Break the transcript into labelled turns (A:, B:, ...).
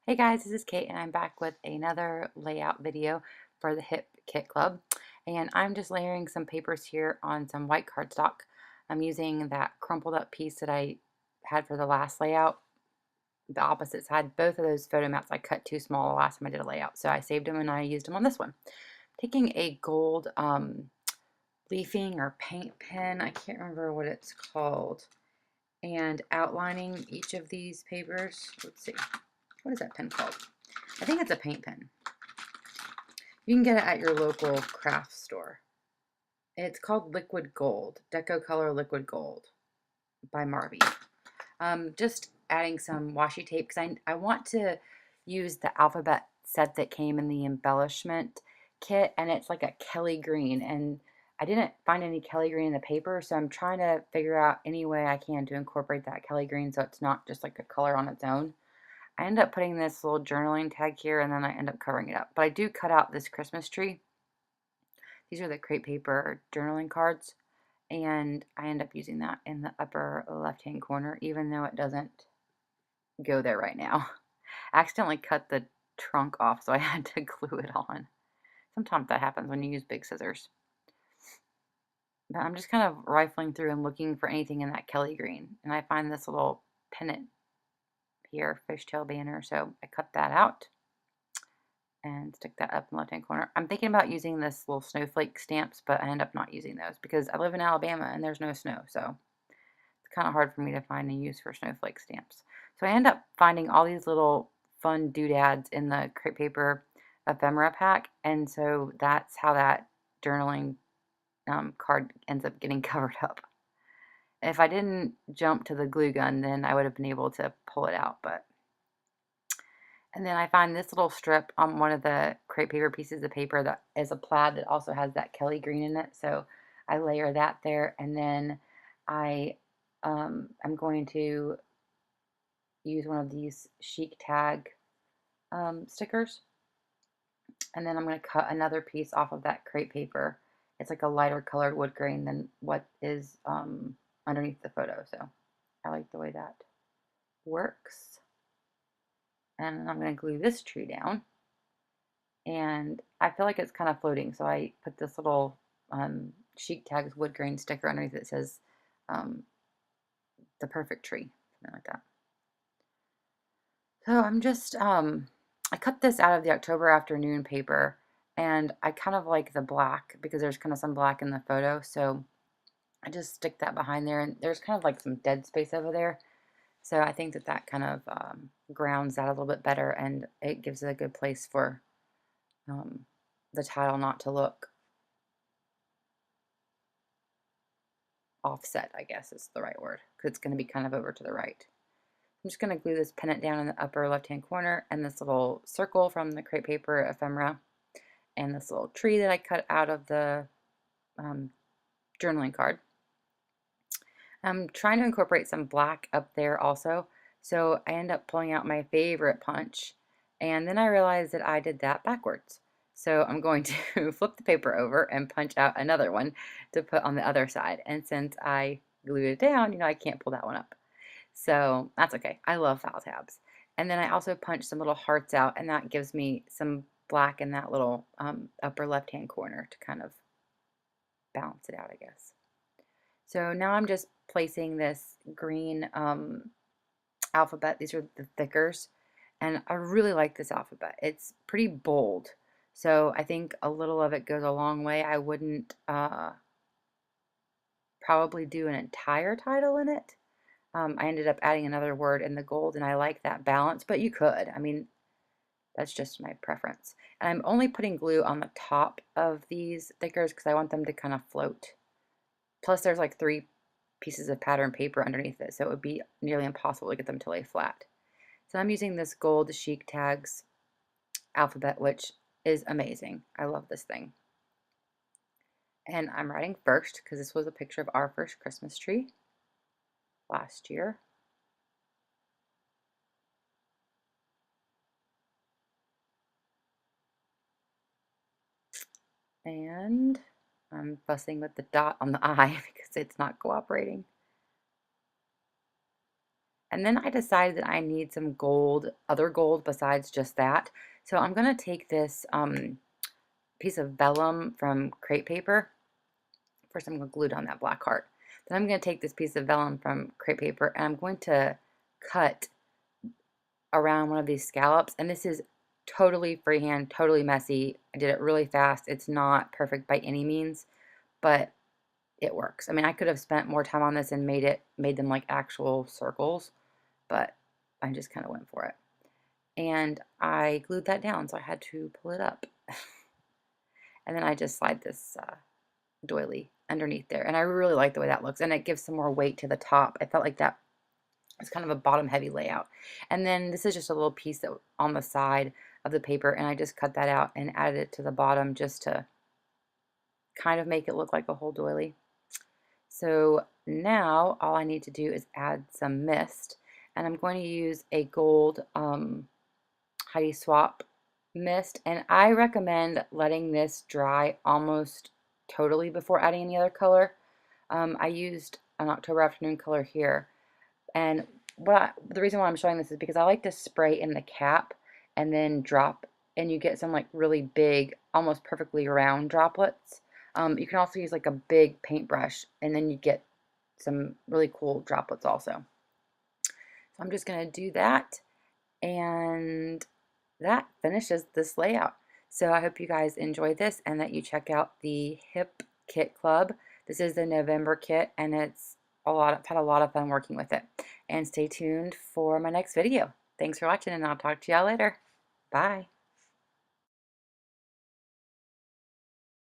A: Hey guys, this is Kate and I'm back with another layout video for the Hip Kit Club. And I'm just layering some papers here on some white cardstock. I'm using that crumpled up piece that I had for the last layout, the opposite side. Both of those photo mats I cut too small the last time I did a layout, so I saved them and I used them on this one. Taking a gold leafing or paint pen, I can't remember what it's called, and outlining each of these papers. Let's see, what is that pen called? I think it's a paint pen. You can get it at your local craft store. It's called Liquid Gold, Deco Color Liquid Gold by Marvy. Just adding some washi tape because I want to use the alphabet set that came in the embellishment kit, and it's like a Kelly green, and I didn't find any Kelly green in the paper, so I'm trying to figure out any way I can to incorporate that Kelly green so it's not just like a color on its own. I end up putting this little journaling tag here and then I end up covering it up. But I do cut out this Christmas tree. These are the crepe paper journaling cards. And I end up using that in the upper left-hand corner, even though it doesn't go there right now. I accidentally cut the trunk off, so I had to glue it on. Sometimes that happens when you use big scissors. But I'm just kind of rifling through and looking for anything in that Kelly green. And I find this little pennant here, fishtail banner, so I cut that out and stick that up in the left-hand corner. I'm thinking about using this little snowflake stamps, but I end up not using those because I live in Alabama and there's no snow, so it's kind of hard for me to find a use for snowflake stamps. So I end up finding all these little fun doodads in the crepe paper ephemera pack, and so that's how that journaling card ends up getting covered up. If I didn't jump to the glue gun, then I would have been able to pull it out, but and then I find this little strip on one of the crepe paper pieces of paper that is a plaid that also has that Kelly green in it. So I layer that there, and then I I'm going to use one of these chic tag stickers, and then I'm going to cut another piece off of that crepe paper. It's like a lighter colored wood grain than what is underneath the photo. So I like the way that works. And I'm going to glue this tree down. And I feel like it's kind of floating, so I put this little Chic Tags wood grain sticker underneath that says um, the perfect tree, something like that. So I'm just, I cut this out of the October afternoon paper, and I kind of like the black because there's kind of some black in the photo, so I just stick that behind there, and there's kind of like some dead space over there. So I think that that kind of grounds that a little bit better, and it gives it a good place for um, the tile not to look offset, I guess is the right word, because it's going to be kind of over to the right. I'm just going to glue this pennant down in the upper left-hand corner and this little circle from the crepe paper ephemera and this little tree that I cut out of the um, journaling card. I'm trying to incorporate some black up there also, so I end up pulling out my favorite punch, and then I realized that I did that backwards. So I'm going to flip the paper over and punch out another one to put on the other side. And since I glued it down, I can't pull that one up. So that's okay. I love file tabs. And then I also punched some little hearts out, and that gives me some black in that little upper left-hand corner to kind of balance it out, I guess. So now I'm just placing this green alphabet. These are the thickers, and I really like this alphabet. It's pretty bold, so I think a little of it goes a long way. I wouldn't probably do an entire title in it. I ended up adding another word in the gold, and I like that balance, but you could. I mean, that's just my preference. And I'm only putting glue on the top of these thickers because I want them to kind of float. Plus, there's like 3 pieces of pattern paper underneath it, so it would be nearly impossible to get them to lay flat. So I'm using this gold Chic Tags alphabet, which is amazing. I love this thing. And I'm writing first because this was a picture of our first Christmas tree last year. And I'm fussing with the dot on the I because it's not cooperating. And then I decided that I need some gold, other gold besides just that. So I'm going to take this piece of vellum from crepe paper. First, I'm going to glue down that black heart. Then I'm going to take this piece of vellum from crepe paper and I'm going to cut around one of these scallops. And this is totally freehand, totally messy. I did it really fast. It's not perfect by any means, but it works. I mean, I could have spent more time on this and made them like actual circles, but I just kind of went for it. And I glued that down, so I had to pull it up. And then I just slide this doily underneath there. And I really like the way that looks. And it gives some more weight to the top. I felt like that was kind of a bottom heavy layout. And then this is just a little piece that on the side of the paper. And I just cut that out and added it to the bottom just to kind of make it look like a whole doily. So now all I need to do is add some mist. And I'm going to use a gold Heidi Swapp mist. And I recommend letting this dry almost totally before adding any other color. I used an October Afternoon color here. And the reason why I'm showing this is because I like to spray in the cap and then drop, and you get some like really big, almost perfectly round droplets. You can also use like a big paintbrush, and then you get some really cool droplets also. So I'm just going to do that, and that finishes this layout. So I hope you guys enjoyed this and that you check out the Hip Kit Club. This is the November kit, and I've had a lot of fun working with it. And stay tuned for my next video. Thanks for watching, and I'll talk to y'all later. Bye.